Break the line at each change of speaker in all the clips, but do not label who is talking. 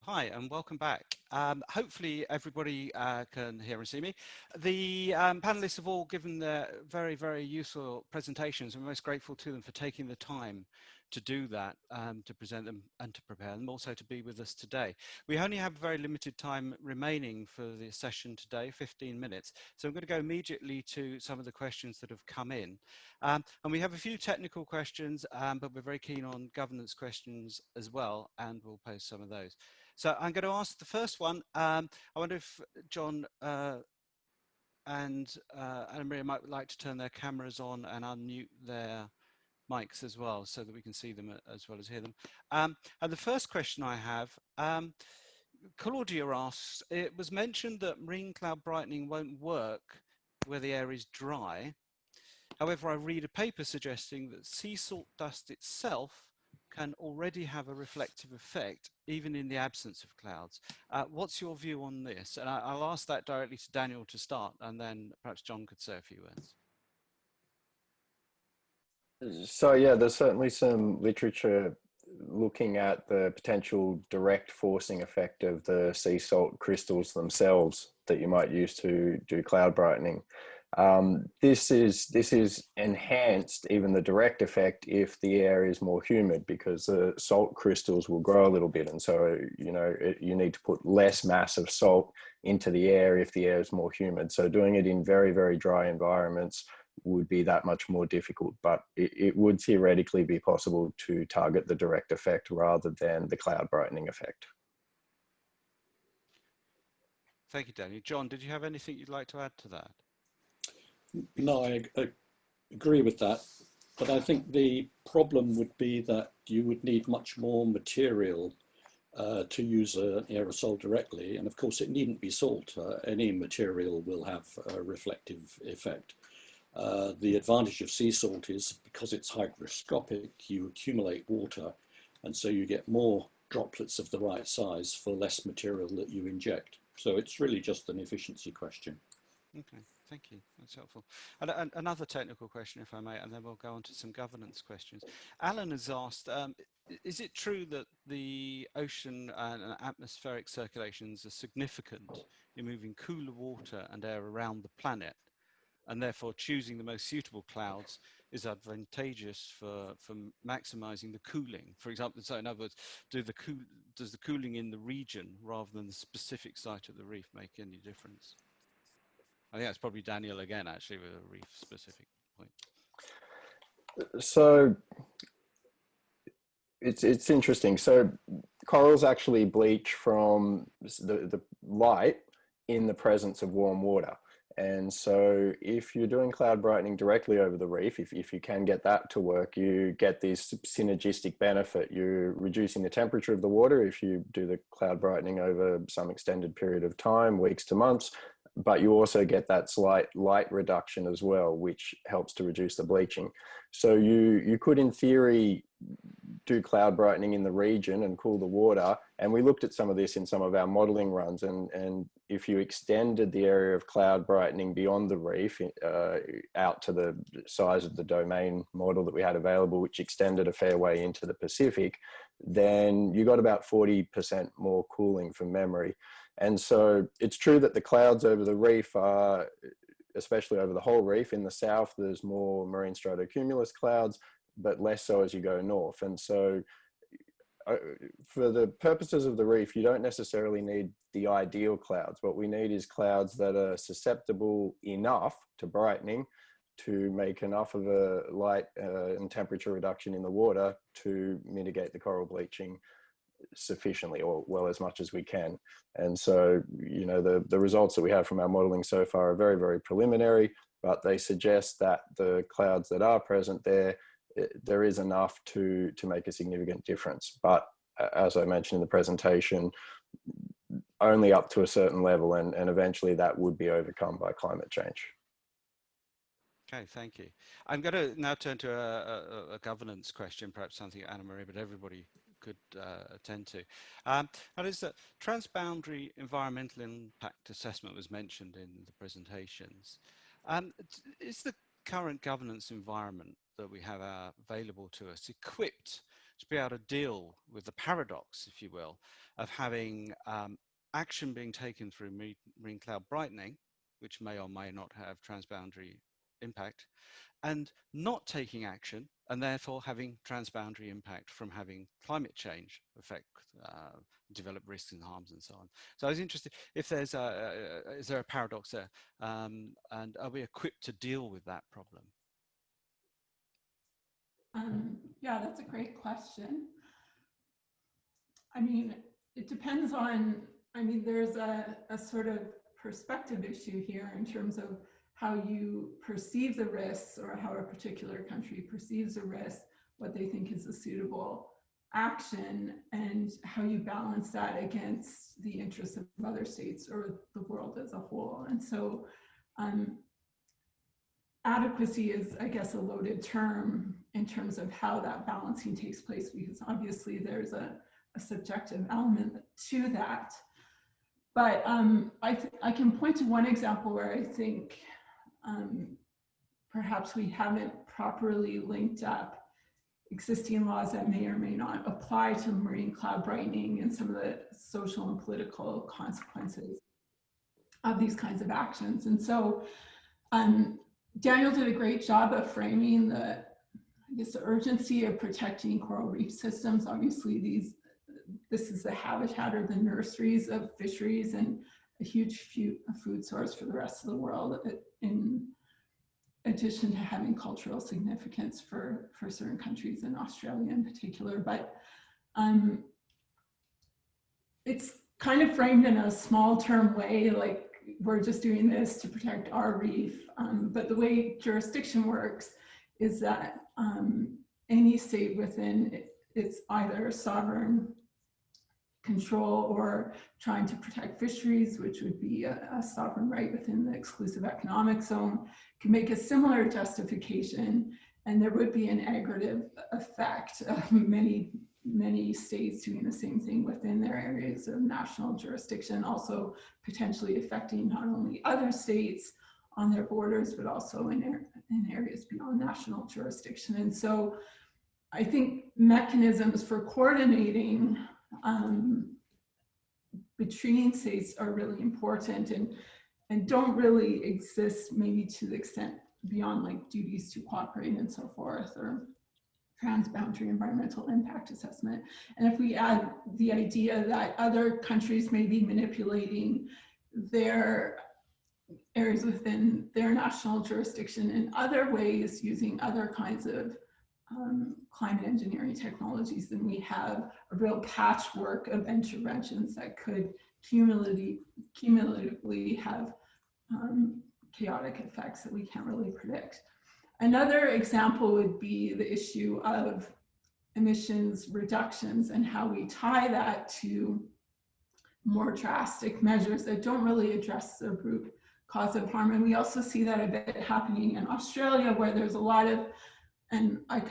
Hi and welcome back. Hopefully everybody can hear and see me. The panelists have all given their very, very useful presentations. I'm most grateful to them for taking the time to do that, to present them and to prepare them, also to be with us today. We only have very limited time remaining for the session today, 15 minutes. So I'm going to go immediately to some of the questions that have come in. And we have a few technical questions, but we're very keen on governance questions as well, and we'll post some of those. So I'm going to ask the first one. I wonder if John and Anna-Maria might like to turn their cameras on and unmute their mics as well, so that we can see them as well as hear them. And the first question I have, Claudia asks, it was mentioned that marine cloud brightening won't work where the air is dry. However, I read a paper suggesting that sea salt dust itself can already have a reflective effect, even in the absence of clouds. What's your view on this? And I'll ask that directly to Daniel to start, and then perhaps John could say a few words.
So yeah, there's certainly some literature looking at the potential direct forcing effect of the sea salt crystals themselves that you might use to do cloud brightening. This is enhanced, even the direct effect, if the air is more humid, because the salt crystals will grow a little bit, and so you need to put less mass of salt into the air if the air is more humid. So doing it in very, very dry environments would be that much more difficult, but it would theoretically be possible to target the direct effect rather than the cloud brightening effect.
Thank you, Daniel. John, did you have anything you'd like to add to that?
No, I agree with that, but I think the problem would be that you would need much more material to use an aerosol directly, and of course it needn't be salt. Any material will have a reflective effect. The advantage of sea salt is because it's hygroscopic, you accumulate water, and so you get more droplets of the right size for less material that you inject. So it's really just an efficiency question.
Okay, thank you. That's helpful. And another technical question, if I may, and then we'll go on to some governance questions. Alan has asked, is it true that the ocean and atmospheric circulations are significant in moving cooler water and air around the planet, and therefore choosing the most suitable clouds is advantageous for maximizing the cooling? For example, so in other words, does the cooling in the region rather than the specific site of the reef make any difference? I think that's probably Daniel again, actually, with a reef specific point.
So it's interesting. So corals actually bleach from the light in the presence of warm water. And so if you're doing cloud brightening directly over the reef, if you can get that to work, you get this synergistic benefit. You're reducing the temperature of the water if you do the cloud brightening over some extended period of time, weeks to months, but you also get that slight light reduction as well, which helps to reduce the bleaching. So you could, in theory, do cloud brightening in the region and cool the water. And we looked at some of this in some of our modeling runs. And if you extended the area of cloud brightening beyond the reef out to the size of the domain model that we had available, which extended a fair way into the Pacific, then you got about 40% more cooling from memory. And so it's true that the clouds over the reef are, especially over the whole reef, in the south, there's more marine stratocumulus clouds, but less so as you go north. And so for the purposes of the reef, you don't necessarily need the ideal clouds. What we need is clouds that are susceptible enough to brightening to make enough of a light and temperature reduction in the water to mitigate the coral bleaching sufficiently, or well, as much as we can. And so, you know, the results that we have from our modeling so far are very, very preliminary, but they suggest that the clouds that are present there is enough to make a significant difference. But as I mentioned in the presentation, only up to a certain level, and eventually that would be overcome by climate change.
Okay, thank you. I'm going to now turn to a governance question, perhaps something Anna-Maria, but everybody could attend to. And is that transboundary environmental impact assessment was mentioned in the presentations. Is the current governance environment that we have available to us equipped to be able to deal with the paradox, if you will, of having action being taken through marine cloud brightening, which may or may not have transboundary impact, and not taking action, and therefore having transboundary impact from having climate change affect develop risks and harms and so on. So I was interested if there's is there a paradox there, and are we equipped to deal with that problem?
Yeah, that's a great question. I mean, it depends on, there's a sort of perspective issue here in terms of how you perceive the risks, or how a particular country perceives a risk, what they think is a suitable action, and how you balance that against the interests of other states or the world as a whole. And so adequacy is, I guess, a loaded term in terms of how that balancing takes place, because obviously there's a subjective element to that. But I can point to one example where I think perhaps we haven't properly linked up existing laws that may or may not apply to marine cloud brightening and some of the social and political consequences of these kinds of actions. And so Daniel did a great job of framing the urgency of protecting coral reef systems. Obviously, this is the habitat or the nurseries of fisheries and a huge food source for the rest of the world, in addition to having cultural significance for certain countries, in Australia in particular. But it's kind of framed in a small term way, like we're just doing this to protect our reef. But the way jurisdiction works is that any state within it's either sovereign control or trying to protect fisheries, which would be a sovereign right within the exclusive economic zone, can make a similar justification, and there would be an aggregate effect of many states doing the same thing within their areas of national jurisdiction, also potentially affecting not only other states on their borders, but also in areas beyond national jurisdiction. And so I think mechanisms for coordinating between states are really important, and don't really exist maybe to the extent beyond like duties to cooperate and so forth, or transboundary environmental impact assessment. And if we add the idea that other countries may be manipulating their areas within their national jurisdiction in other ways, using other kinds of climate engineering technologies, then we have a real patchwork of interventions that could cumulatively have chaotic effects that we can't really predict. Another example would be the issue of emissions reductions and how we tie that to more drastic measures that don't really address the root cause of harm. And we also see that a bit happening in Australia, where there's a lot of, and I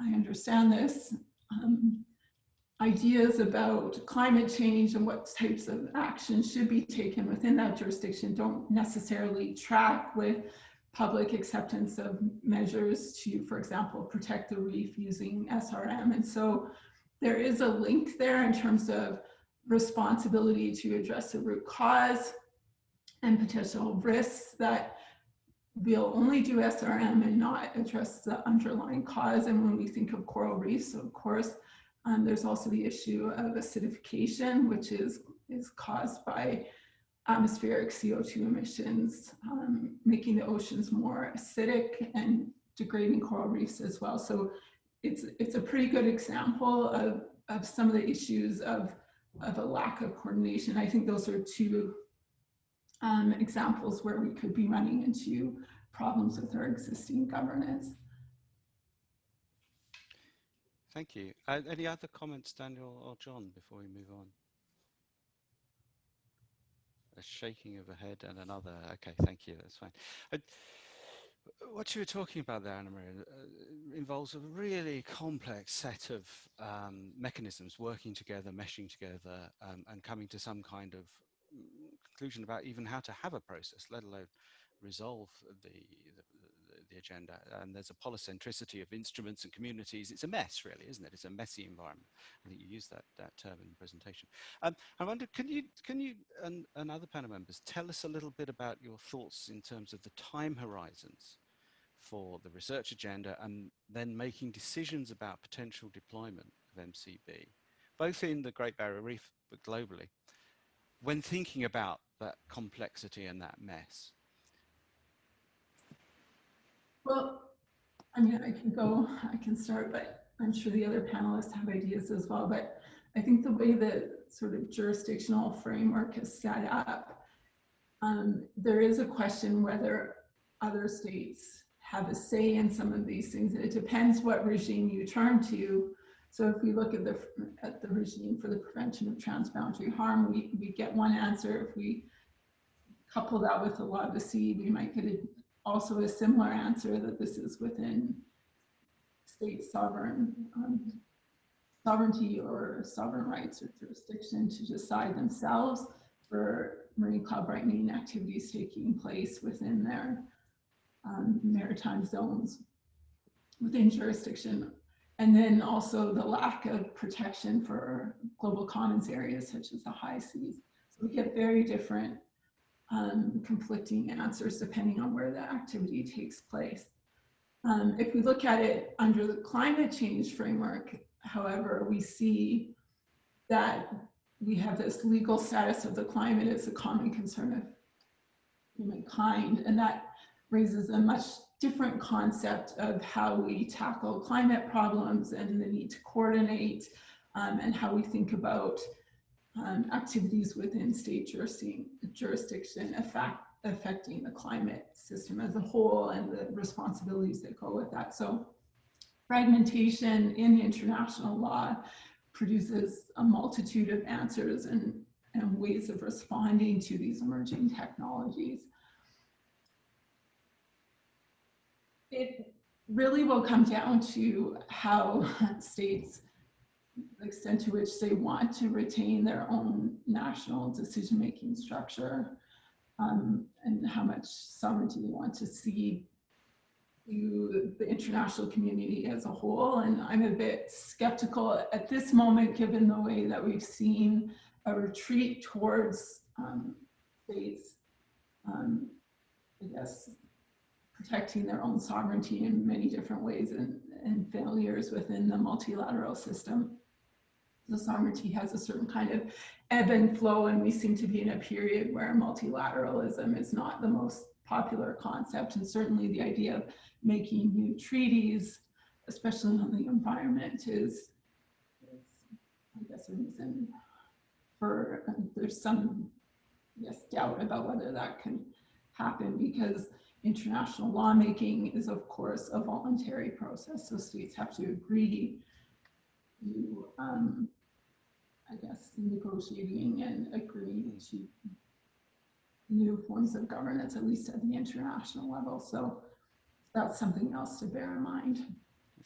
understand this, ideas about climate change and what types of action should be taken within that jurisdiction don't necessarily track with public acceptance of measures to, for example, protect the reef using SRM. And so there is a link there in terms of responsibility to address the root cause and potential risks that we'll only do SRM and not address the underlying cause. And when we think of coral reefs, of course, there's also the issue of acidification, which is caused by atmospheric CO2 emissions, making the oceans more acidic and degrading coral reefs as well. So it's a pretty good example of some of the issues of a lack of coordination. I think those are two examples where we could be running into problems with our existing governance.
Thank you. Any other comments, Daniel or John, before we move on? A shaking of a head and another. Okay, thank you. That's fine. What you were talking about there, Anna-Maria, involves a really complex set of mechanisms working together, meshing together, and coming to some kind of conclusion about even how to have a process, let alone resolve the the agenda. And there's a polycentricity of instruments and communities. It's a mess, really, isn't it? It's a messy environment. I think you used that term in the presentation. I wonder, can you and other panel members tell us a little bit about your thoughts in terms of the time horizons for the research agenda and then making decisions about potential deployment of MCB, both in the Great Barrier Reef but globally, when thinking about that complexity and that mess?
Well, I mean, I can start, but I'm sure the other panelists have ideas as well. But I think the way the sort of jurisdictional framework is set up, there is a question whether other states have a say in some of these things. It depends what regime you turn to. So if we look at the regime for the prevention of transboundary harm, we get one answer. If we couple that with the law of the sea, we might get also a similar answer that this is within state sovereignty or sovereign rights or jurisdiction to decide themselves for marine cloud brightening activities taking place within their maritime zones within jurisdiction. And then also the lack of protection for global commons areas such as the high seas. So we get very different conflicting answers depending on where the activity takes place. If we look at it under the climate change framework, however, we see that we have this legal status of the climate as a common concern of humankind, and that raises a much different concept of how we tackle climate problems and the need to coordinate, and how we think about activities within state jurisdiction affecting the climate system as a whole and the responsibilities that go with that. So fragmentation in international law produces a multitude of answers and ways of responding to these emerging technologies. It really will come down to how states, the extent to which they want to retain their own national decision-making structure, and how much sovereignty they want to cede to the international community as a whole. And I'm a bit skeptical at this moment, given the way that we've seen a retreat towards states, I guess, protecting their own sovereignty in many different ways and failures within the multilateral system. The sovereignty has a certain kind of ebb and flow, and we seem to be in a period where multilateralism is not the most popular concept, and certainly the idea of making new treaties, especially on the environment, is I guess a reason for there's some doubt about whether that can happen, because international lawmaking is of course a voluntary process, so states have to agree to I guess negotiating and agreeing to new forms of governance, at least at the international level. So that's something else to bear in mind.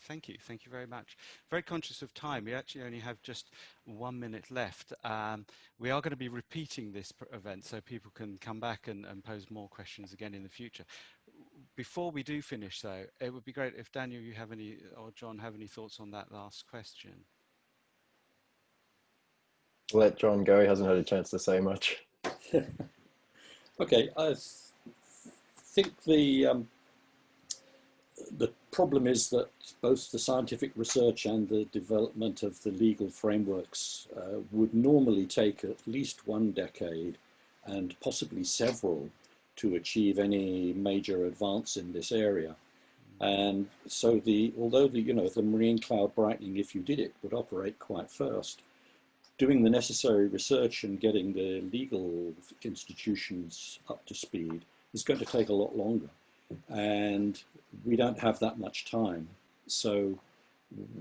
Thank you very much. Very conscious of time. We actually only have just 1 minute left. We are going to be repeating this event so people can come back and pose more questions again in the future. Before we do finish though, it would be great if Daniel, you have any, or John, have any thoughts on that last question?
Let John go, he hasn't had a chance to say much.
Okay, I think the problem is that both the scientific research and the development of the legal frameworks would normally take at least 1 decade and possibly several to achieve any major advance in this area. And so although the marine cloud brightening, if you did it, would operate quite fast, doing the necessary research and getting the legal institutions up to speed is going to take a lot longer. And we don't have that much time. So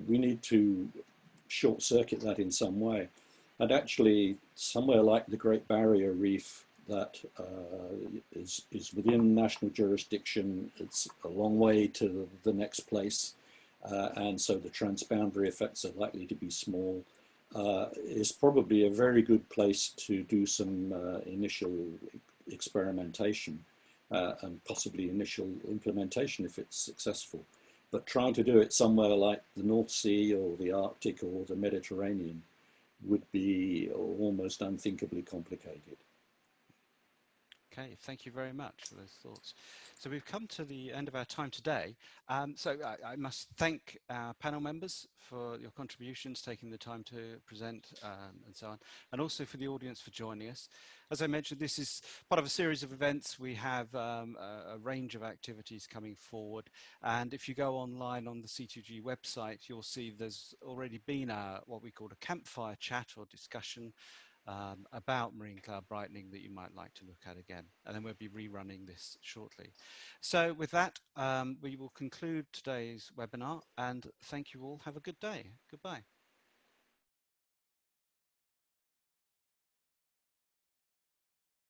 we need to short circuit that in some way. And actually, somewhere like the Great Barrier Reef that is within national jurisdiction, it's a long way to the next place. And so the transboundary effects are likely to be small. Is probably a very good place to do some initial experimentation. and possibly initial implementation if it's successful. But trying to do it somewhere like the North Sea or the Arctic or the Mediterranean would be almost unthinkably complicated.
Okay, thank you very much for those thoughts. So we've come to the end of our time today. So I must thank our panel members for your contributions, taking the time to present and so on, and also for the audience for joining us. As I mentioned, this is part of a series of events. We have a range of activities coming forward. And if you go online on the C2G website, you'll see there's already been what we call a campfire chat or discussion about Marine Cloud Brightening that you might like to look at again. And then we'll be rerunning this shortly. So with that, we will conclude today's webinar, and thank you all. Have a good day. Goodbye.